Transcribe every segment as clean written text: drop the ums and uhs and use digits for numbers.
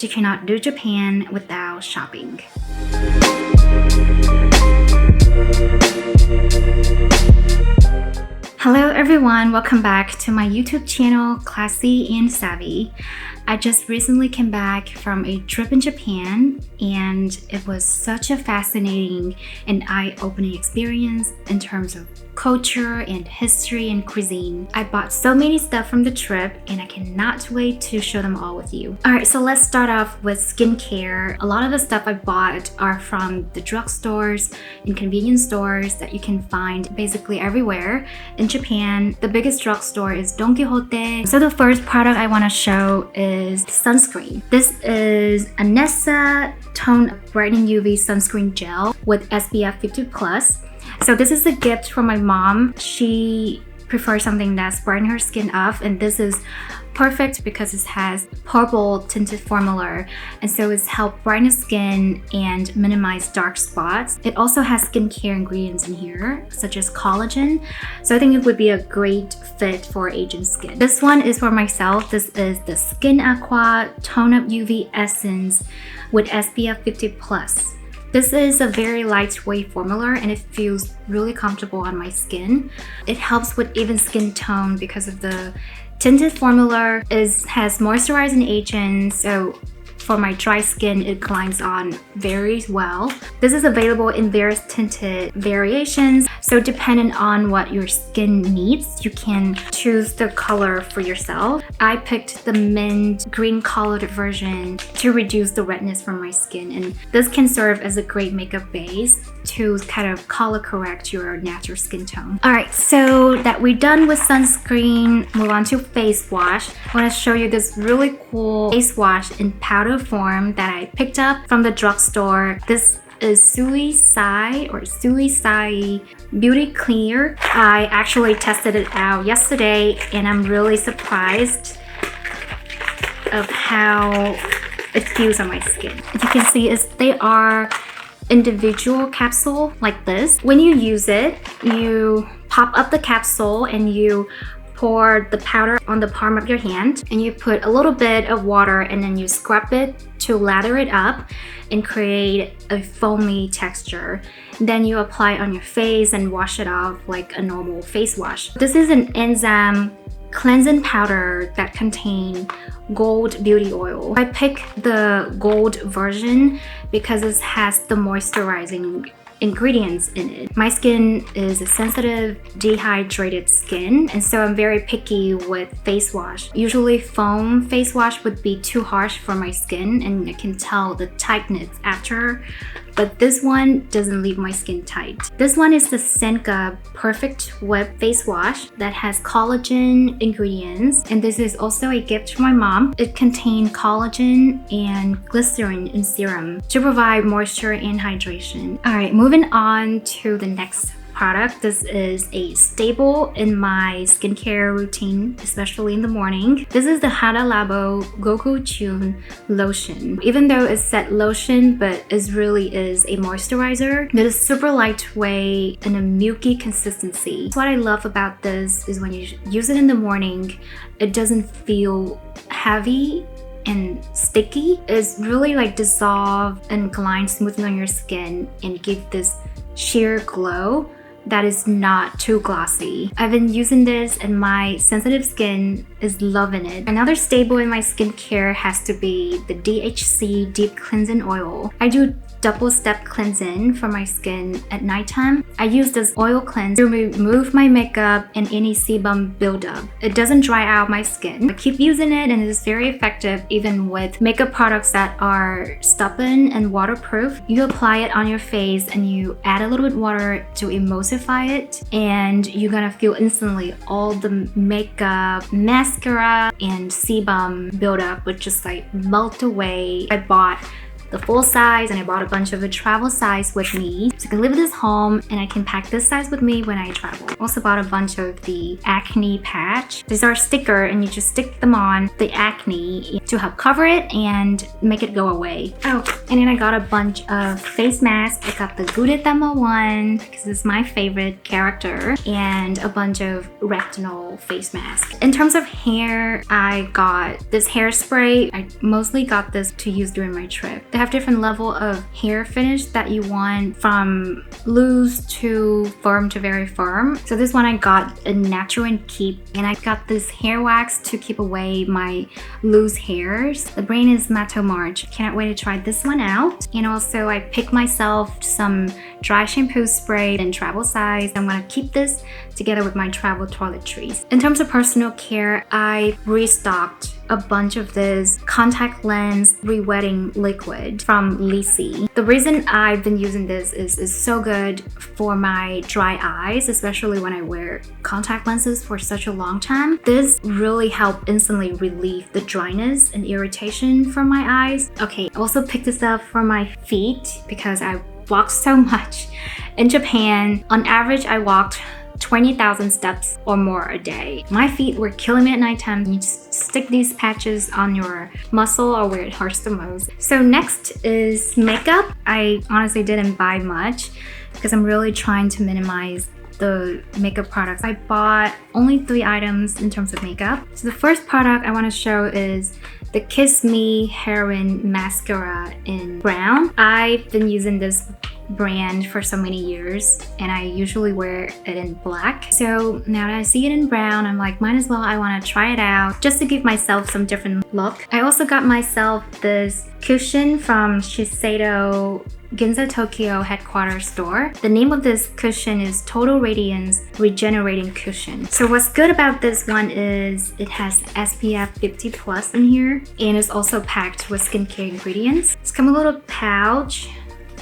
You cannot do Japan without shopping. Hello everyone, welcome back to my YouTube channel, Classy and Savvy. I just recently came back from a trip in Japan and it was such a fascinating and eye-opening experience in terms of culture and history and cuisine. I bought so many stuff from the trip and I cannot wait to show them all with you. Alright, so let's start off with skincare. A lot of the stuff I bought are from the drugstores and convenience stores that you can find basically everywhere in Japan. The biggest drugstore is Don Quixote. So the first product I want to show is sunscreen. This is a Nessa Tone Brightening UV Sunscreen Gel with SPF 50+. So this is a gift from my mom. She prefers something that's brightening her skin up, and this is perfect because it has purple tinted formula, and so it's helped brighten skin and minimize dark spots. It also has skincare ingredients in here such as collagen, so I think it would be a great fit for Asian skin. This one is for myself. This is the Skin Aqua Tone Up UV Essence with SPF 50+. This is a very lightweight formula and it feels really comfortable on my skin. It helps with even skin tone because of the tinted formula. Has moisturizing agents, so for my dry skin it glides on very well. This is available in various tinted variations, so depending on what your skin needs, you can choose the color for yourself. I picked the mint green colored version to reduce the redness from my skin, and this can serve as a great makeup base to kind of color correct your natural skin tone. Alright, so that we're done with sunscreen, move on to face wash. I want to show you this really cool face wash in powder form that I picked up from the drugstore. This is Sui Sai Beauty Clear. I actually tested it out yesterday and I'm really surprised of how it feels on my skin. As you can see, they are individual capsule like this. When you use it, you pop up the capsule and you pour the powder on the palm of your hand, and you put a little bit of water and then you scrub it to lather it up and create a foamy texture. Then you apply it on your face and wash it off like a normal face wash. This is an enzyme cleansing powder that contains gold beauty oil. I picked the gold version because it has the moisturizing ingredients in it. My skin is a sensitive, dehydrated skin, and so I'm very picky with face wash. Usually foam face wash would be too harsh for my skin and I can tell the tightness after, but this one doesn't leave my skin tight. This one is the Senka Perfect Whip Face Wash that has collagen ingredients, and this is also a gift from my mom. It contains collagen and glycerin in serum to provide moisture and hydration. Alright, moving on to the next product. This is a staple in my skincare routine, especially in the morning. This is the Hada Labo Goku Chun lotion. Even though it's said lotion, but it really is a moisturizer. It is super lightweight and a milky consistency. What I love about this is when you use it in the morning, it doesn't feel heavy and sticky. It's really like dissolve and glide smoothly on your skin and give this sheer glow that is not too glossy. I've been using this and my sensitive skin is loving it. Another staple in my skincare has to be the DHC Deep Cleansing Oil. I do double step cleansing for my skin at nighttime. I use this oil cleanse to remove my makeup and any sebum buildup. It doesn't dry out my skin. I keep using it and it is very effective even with makeup products that are stubborn and waterproof. You apply it on your face and you add a little bit of water to emulsify it, and you're gonna feel instantly all the makeup, mascara, and sebum buildup would just like melt away. I bought the full size, and I bought a bunch of the travel size with me. So I can leave this home and I can pack this size with me when I travel. Also bought a bunch of the acne patch. These are sticker and you just stick them on the acne to help cover it and make it go away. Oh, and then I got a bunch of face masks. I got the Gudetama one because it's my favorite character, and a bunch of retinol face masks. In terms of hair, I got this hairspray. I mostly got this to use during my trip. They have different level of hair finish that you want, from loose to firm to very firm. So this one I got a natural and keep, and I got this hair wax to keep away my loose hairs. The brand is Mato March. Cannot wait to try this one out. And also I picked myself some dry shampoo spray in travel size. I'm gonna keep this together with my travel toiletries. In terms of personal care, I restocked a bunch of this contact lens re-wetting liquid from Lisi. The reason I've been using this is so good for my dry eyes, especially when I wear contact lenses for such a long time. This really helped instantly relieve the dryness and irritation from my eyes. Okay, I also picked this up for my feet because I walked so much. In Japan, on average, I walked 20,000 steps or more a day. My feet were killing me at nighttime. You just stick these patches on your muscle or where it hurts the most. So next is makeup. I honestly didn't buy much because I'm really trying to minimize the makeup products. I bought only 3 items in terms of makeup. So the first product I want to show is the Kiss Me Heroin Mascara in brown. I've been using this brand for so many years and I usually wear it in black. So now that I see it in brown, I'm like, might as well, I want to try it out just to give myself some different look. I also got myself this cushion from Shiseido Ginza Tokyo headquarters store. The name of this cushion is Total Radiance Regenerating Cushion. So what's good about this one is it has SPF 50 plus in here, and it's also packed with skincare ingredients. It's come a little pouch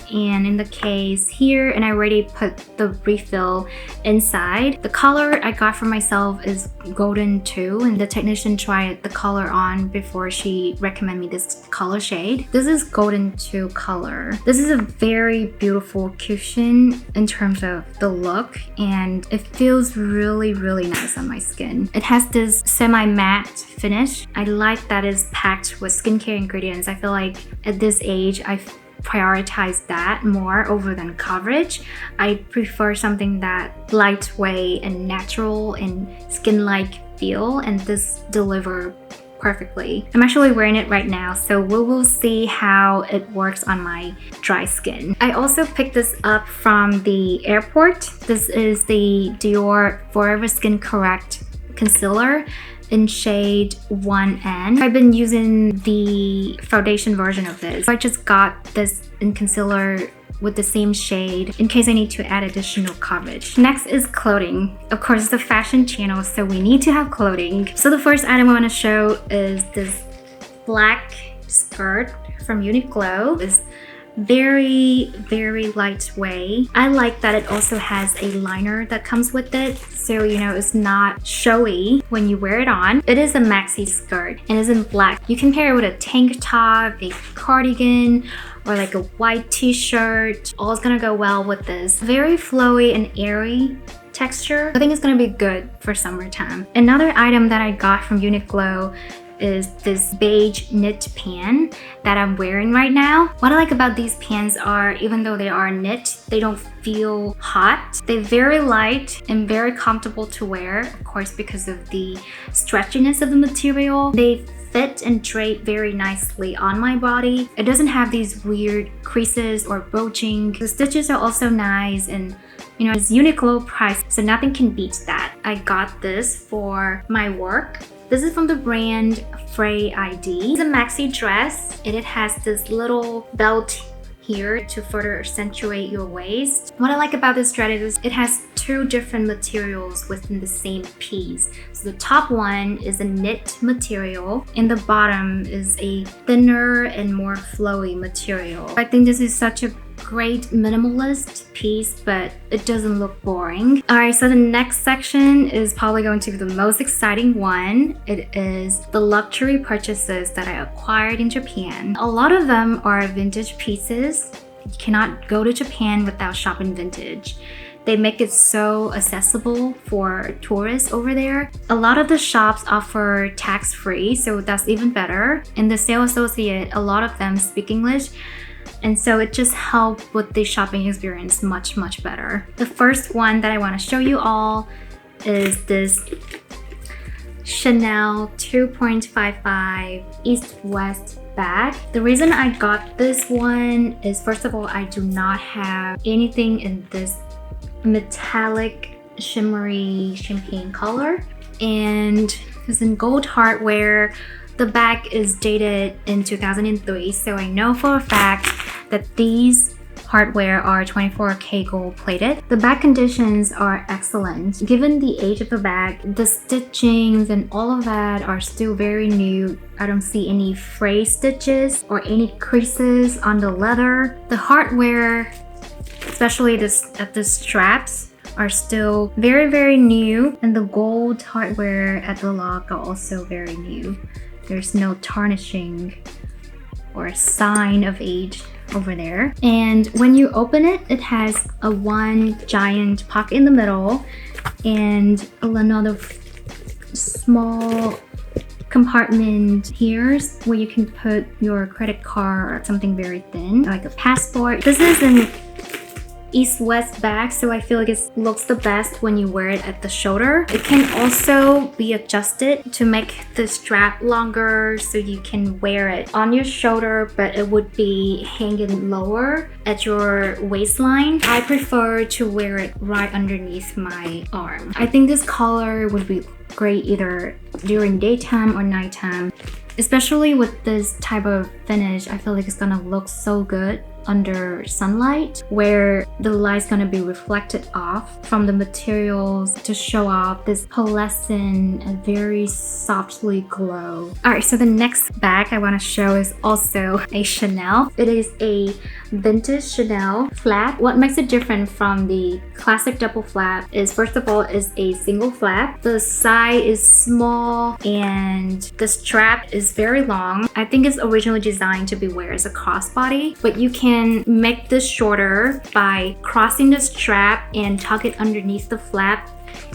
and in the case here, and I already put the refill inside. The color I got for myself is Golden 2, and the technician tried the color on before she recommended me this color shade. This is Golden 2 color. This is a very beautiful cushion in terms of the look, and it feels really nice on my skin. It has this semi-matte finish. I like that it's packed with skincare ingredients. I feel like at this age, I prioritize that more over than coverage. I prefer something that lightweight and natural and skin-like feel, and this deliver perfectly. I'm actually wearing it right now, so we will see how it works on my dry skin. I also picked this up from the airport. This is the Dior Forever Skin Correct Concealer in shade 1N. I've been using the foundation version of this. I just got this in concealer with the same shade in case I need to add additional coverage. Next is clothing. Of course, it's a fashion channel, so we need to have clothing. So the first item I want to show is this black skirt from Uniqlo. It's very lightweight. I like that it also has a liner that comes with it, so you know it's not showy when you wear it on. It is a maxi skirt and it's in black. You can pair it with a tank top, a cardigan, or like a white t-shirt. All is gonna go well with this. Very flowy and airy texture. I think it's gonna be good for summertime. Another item that I got from Uniqlo is this beige knit pant that I'm wearing right now. What I like about these pants are, even though they are knit, they don't feel hot. They're very light and very comfortable to wear, of course, because of the stretchiness of the material. They fit and drape very nicely on my body. It doesn't have these weird creases or broaching. The stitches are also nice, and you know, it's Uniqlo price, so nothing can beat that. I got this for my work. This is from the brand Frey ID. It's a maxi dress, and it has this little belt here to further accentuate your waist. What I like about this dress is it has 2 different materials within the same piece. So the top one is a knit material, and the bottom is a thinner and more flowy material. I think this is such a great minimalist piece, but it doesn't look boring. Alright, so the next section is probably going to be the most exciting one. It is the luxury purchases that I acquired in Japan. A lot of them are vintage pieces. You cannot go to Japan without shopping vintage. They make it so accessible for tourists over there. A lot of the shops offer tax-free, so that's even better. And the sales associate, a lot of them speak English, and so it just helped with the shopping experience much better. The first one that I want to show you all is this Chanel 2.55 East-West bag. The reason I got this one is, first of all, I do not have anything in this metallic shimmery champagne color, and it's in gold hardware. The bag is dated in 2003, so I know for a fact that these hardware are 24K gold plated. The bag conditions are excellent. Given the age of the bag, the stitchings and all of that are still very new. I don't see any fray stitches or any creases on the leather. The hardware, especially at the straps, are still very new, and the gold hardware at the lock are also very new. There's no tarnishing or sign of age over there. And when you open it, it has a one giant pocket in the middle and another small compartment here where you can put your credit card or something very thin, like a passport. This is an East-West bag, so I feel like it looks the best when you wear it at the shoulder. It can also be adjusted to make the strap longer so you can wear it on your shoulder, but it would be hanging lower at your waistline. I prefer to wear it right underneath my arm. I think this color would be great either during daytime or nighttime. Especially with this type of finish, I feel like it's gonna look so good under sunlight, where the light's gonna be reflected off from the materials to show off this pearlescent and very softly glow. Alright, so the next bag I want to show is also a Chanel. It is a vintage Chanel flap. What makes it different from the classic double flap is, first of all, is a single flap. The side is small and the strap is very long. I think it's originally designed to be worn as a crossbody, but you can make this shorter by crossing the strap and tuck it underneath the flap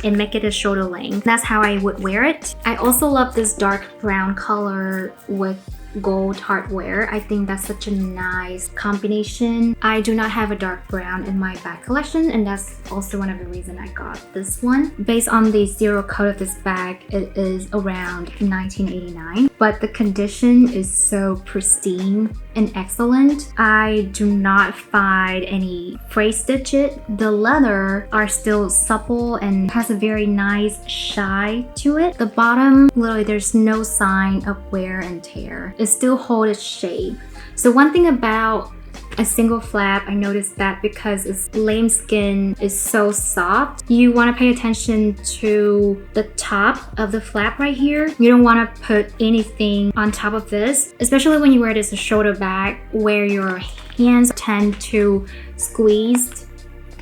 and make it a shoulder length. That's how I would wear it. I also love this dark brown color with gold hardware. I think that's such a nice combination. I do not have a dark brown in my bag collection, and that's also one of the reasons I got this one. Based on the serial code of this bag, it is around 1989, but the condition is so pristine and excellent. I do not find any fray stitches. The leather are still supple and has a very nice shine to it. The bottom, literally there's no sign of wear and tear. It still holds its shape. So one thing about a single flap, I noticed that because its lambskin is so soft, you want to pay attention to the top of the flap right here. You don't want to put anything on top of this, especially when you wear it as a shoulder bag where your hands tend to squeeze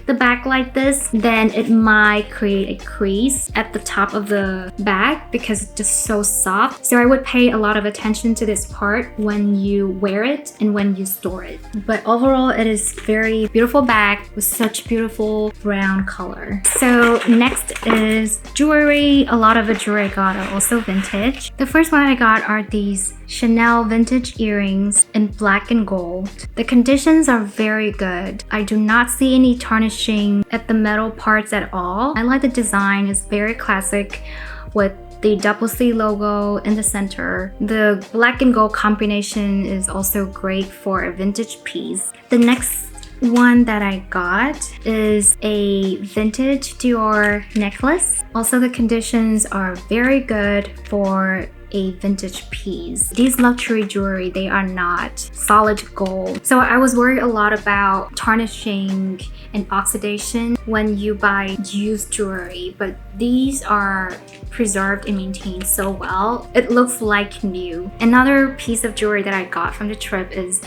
the bag like this, then it might create a crease at the top of the bag because it's just so soft. So I would pay a lot of attention to this part when you wear it and when you store it. But overall, it is very beautiful bag with such beautiful brown color. So next is jewelry. A lot of the jewelry I got are also vintage. The first one I got are these Chanel vintage earrings in black and gold. The conditions are very good. I do not see any tarnishing at the metal parts at all. I like the design. It's very classic with the double C logo in the center. The black and gold combination is also great for a vintage piece. The next one that I got is a vintage Dior necklace. Also, the conditions are very good for a vintage piece. These luxury jewelry, they are not solid gold. So I was worried a lot about tarnishing and oxidation when you buy used jewelry, but these are preserved and maintained so well. It looks like new. Another piece of jewelry that I got from the trip is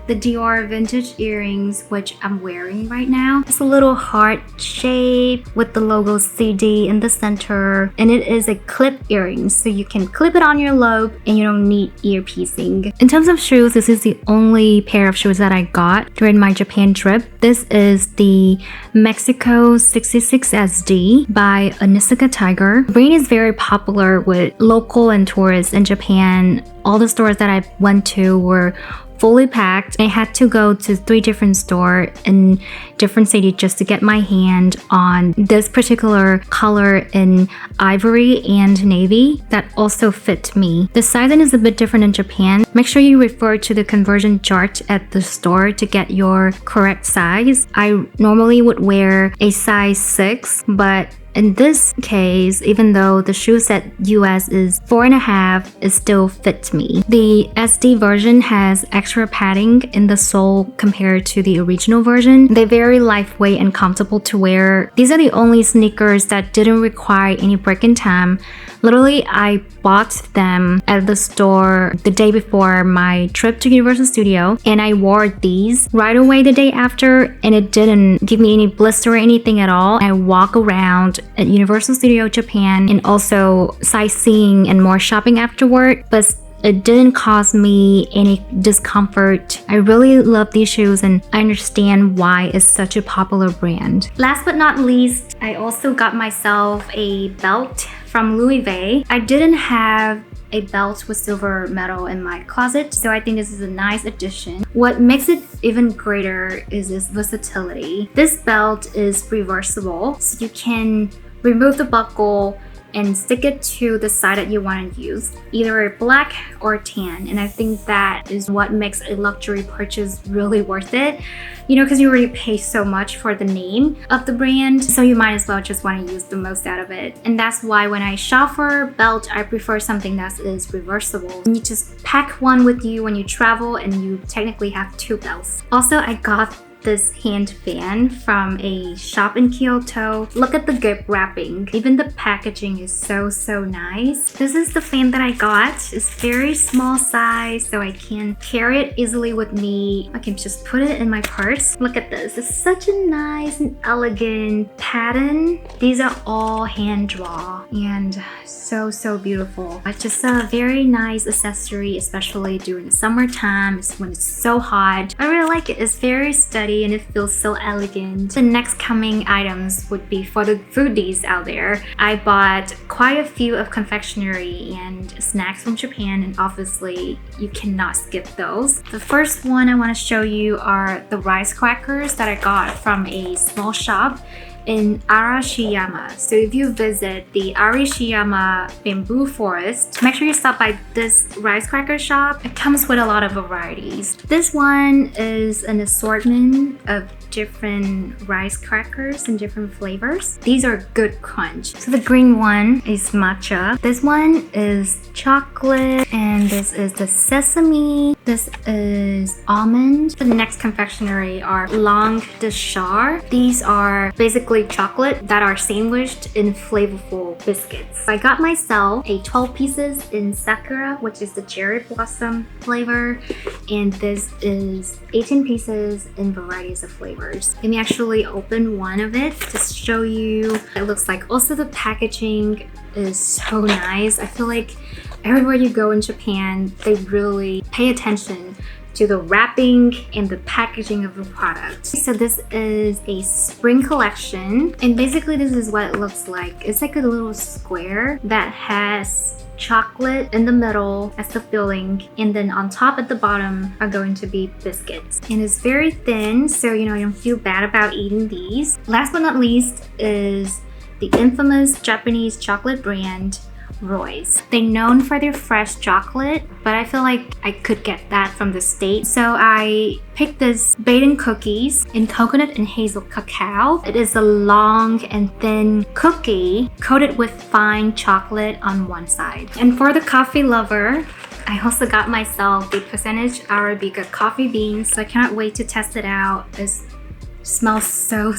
the Dior vintage earrings, which I'm wearing right now. It's a little heart shape with the logo CD in the center, and it is a clip earring, so you can clip it on your lobe and you don't need earpiecing. In terms of shoes, this is the only pair of shoes that I got during my Japan trip. This is the Mexico 66 SD by Onitsuka Tiger. The brand is very popular with local and tourists in Japan. All the stores that I went to were fully packed. I had to go to 3 different stores in different cities just to get my hand on this particular color in ivory and navy that also fit me. The sizing is a bit different in Japan. Make sure you refer to the conversion chart at the store to get your correct size. I normally would wear a size 6, but in this case, even though the shoe set US is 4.5, it still fits me. The SD version has extra padding in the sole compared to the original version. They're very lightweight and comfortable to wear. These are the only sneakers that didn't require any break-in time. Literally, I bought them at the store the day before my trip to Universal Studio, and I wore these right away the day after, and it didn't give me any blister or anything at all. I walk around at Universal Studio Japan and also sightseeing and more shopping afterward, but it didn't cause me any discomfort. I really love these shoes and I understand why it's such a popular brand. Last but not least, I also got myself a belt from Loewe. I didn't have a belt with silver metal in my closet, so I think this is a nice addition. What makes it even greater is its versatility. This belt is reversible, so you can remove the buckle and stick it to the side that you want to use, either black or tan. And I think that is what makes a luxury purchase really worth it. You know, because you already pay so much for the name of the brand, so you might as well just want to use the most out of it. And that's why when I shop for a belt, I prefer something that is reversible. You just pack one with you when you travel and you technically have 2 belts. Also, I got this hand fan from a shop in Kyoto. Look at the gift wrapping. Even the packaging is so nice. This is the fan that I got. It's very small size, so I can carry it easily with me. I can just put it in my purse. Look at this. It's such a nice and elegant pattern. These are all hand drawn and so beautiful. It's just a very nice accessory, especially during the summertime. It's when it's so hot. I really like it. It's very sturdy and it feels so elegant. The next coming items would be for the foodies out there. I bought quite a few of confectionery and snacks from Japan, and obviously you cannot skip those. The first one I want to show you are the rice crackers that I got from a small shop in Arashiyama. So if you visit the Arashiyama bamboo forest, make sure you stop by this rice cracker shop. It comes with a lot of varieties. This one is an assortment of different rice crackers in different flavors. These are good crunch. So the green one is matcha. This one is chocolate, and this is the sesame. This is almond. The next confectionery are langue de char. These are basically chocolate that are sandwiched in flavorful biscuits. I got myself a 12 pieces in sakura, which is the cherry blossom flavor, and this is 18 pieces in varieties of flavors. Let me actually open one of it to show you. It looks like. Also, the packaging is so nice. I feel like everywhere you go in Japan, they really pay attention to the wrapping and the packaging of the product. So this is a spring collection, and basically this is what it looks like. It's like a little square that has chocolate in the middle as the filling, and then on top at the bottom are going to be biscuits. And it's very thin, so you know, you don't feel bad about eating these. Last but not least is the infamous Japanese chocolate brand Roy's. They're known for their fresh chocolate, but I feel like I could get that from the States. So I picked this Baden cookies in coconut and hazel cacao. It is a long and thin cookie coated with fine chocolate on one side. And for the coffee lover, I also got myself the percentage Arabica coffee beans. So I cannot wait to test it out. It's smells so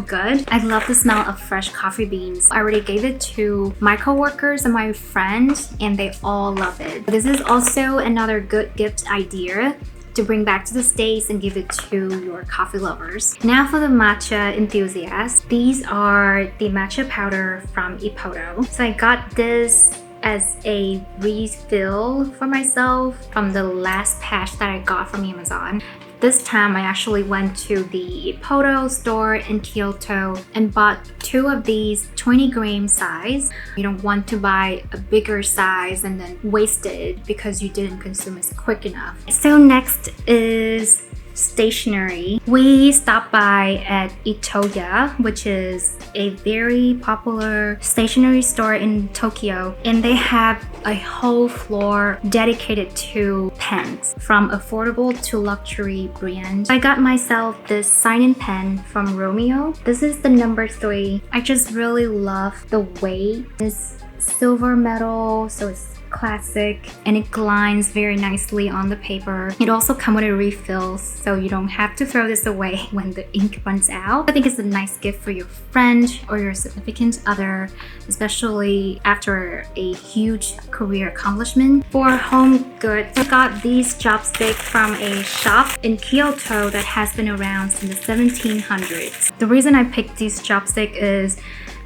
good. I love the smell of fresh coffee beans. I already gave it to my coworkers and my friends, and they all love it. This is also another good gift idea to bring back to the States and give it to your coffee lovers. Now for the matcha enthusiasts, these are the matcha powder from Kyoto. So I got this as a refill for myself from the last patch that I got from Amazon. This time I actually went to the Kyoto store in Kyoto and bought 2 of these 20-gram size. You don't want to buy a bigger size and then waste it because you didn't consume it quick enough. So next is Stationery. We stopped by at Itoya, which is a very popular stationery store in Tokyo, and they have a whole floor dedicated to pens from affordable to luxury brands. I got myself this sign-in pen from Romeo. This is the number 3. I just really love the weight. It's silver metal, so it's classic, and it glides very nicely on the paper. It also comes with a refill, so you don't have to throw this away when the ink runs out. I think it's a nice gift for your friend or your significant other, especially after a huge career accomplishment. For home goods, I got these chopsticks from a shop in Kyoto that has been around since the 1700s. The reason I picked these chopsticks is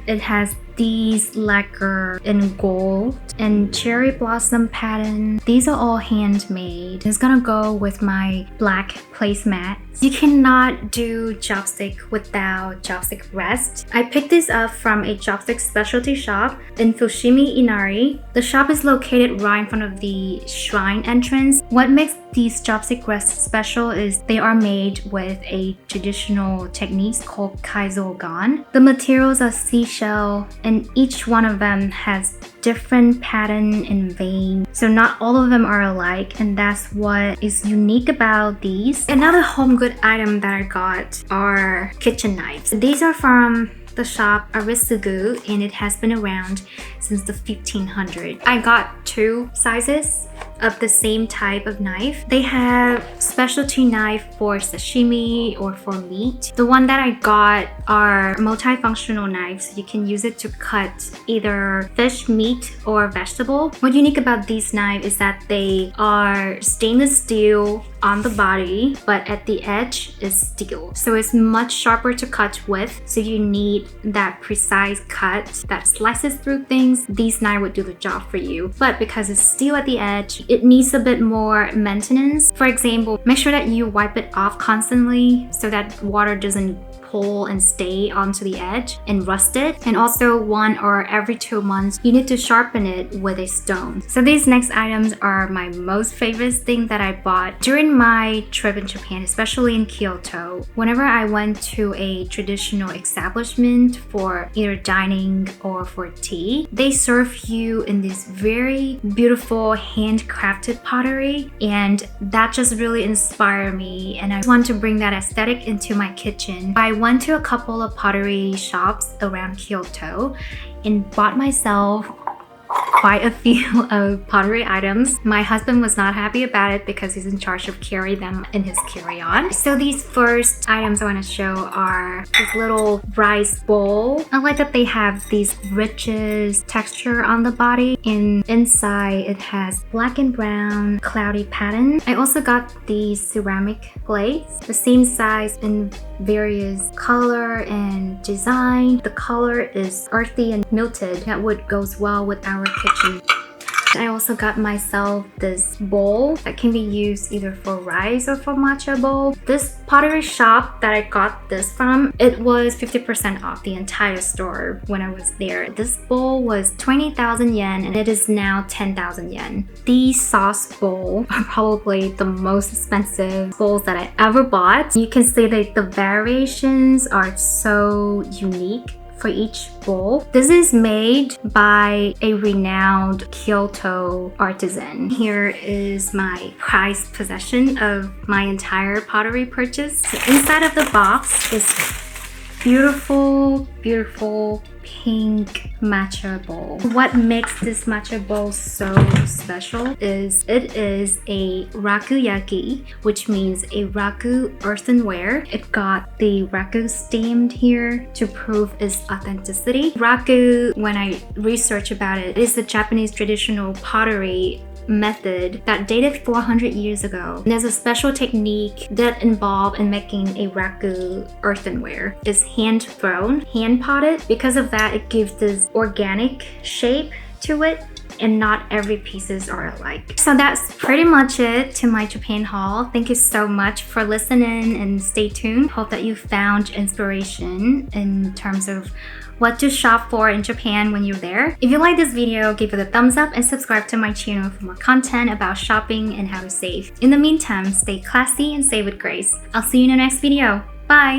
it has these lacquer in gold and cherry blossom pattern. These are all handmade. It's gonna go with my black placemats. You cannot do chopstick without chopstick rest. I picked this up from a chopstick specialty shop in Fushimi Inari. The shop is located right in front of the shrine entrance. What makes these chopstick rests special is they are made with a traditional techniques called kaizogan. The materials are seashell, and each one of them has different pattern and vein, so not all of them are alike, and that's what is unique about these. Another home good item that I got are kitchen knives. These are from the shop Arisugu, and it has been around since the 1500s. I got 2 sizes of the same type of knife. They have specialty knife for sashimi or for meat. The one that I got are multifunctional knives. You can use it to cut either fish, meat, or vegetable. What's unique about these knives is that they are stainless steel on the body, but at the edge is steel. So it's much sharper to cut with. So you need that precise cut that slices through things. These knives would do the job for you. But because it's steel at the edge, it needs a bit more maintenance. For example, make sure that you wipe it off constantly so that water doesn't pull and stay onto the edge and rust it. And also 1 or every 2 months, you need to sharpen it with a stone. So these next items are my most favorite thing that I bought during my trip in Japan, especially in Kyoto. Whenever I went to a traditional establishment for either dining or for tea, they serve you in this very beautiful handcrafted pottery, and that just really inspired me, and I want to bring that aesthetic into my kitchen. I went to a couple of pottery shops around Kyoto and bought myself quite a few of pottery items. My husband was not happy about it because he's in charge of carrying them in his carry-on. So these first items I want to show are this little rice bowl. I like that they have these riches texture on the body, and inside it has black and brown cloudy pattern. I also got these ceramic plates, the same size in various color and design. The color is earthy and milted. That would goes well with our kitchen. I also got myself this bowl that can be used either for rice or for matcha bowl. This pottery shop that I got this from, it was 50% off the entire store when I was there. This bowl was 20,000 yen and it is now 10,000 yen. These sauce bowls are probably the most expensive bowls that I ever bought. You can see that the variations are so unique for each bowl. This is made by a renowned Kyoto artisan. Here is my prized possession of my entire pottery purchase. Inside of the box is beautiful, beautiful pink matcha bowl. What makes this matcha bowl so special is it is a rakuyaki, which means a raku earthenware. It got the raku stamped here to prove its authenticity. Raku, when I researched about it, is the Japanese traditional pottery method that dated 400 years ago. There's a special technique that involved in making a ragu earthenware. It's hand thrown, hand potted. Because of that, it gives this organic shape to it, and not every pieces are alike. So that's pretty much it to my Japan haul. Thank you so much for listening and stay tuned. Hope that you found inspiration in terms of what to shop for in Japan when you're there. If you like this video, give it a thumbs up and subscribe to my channel for more content about shopping and how to save. In the meantime, stay classy and save with grace. I'll see you in the next video. Bye!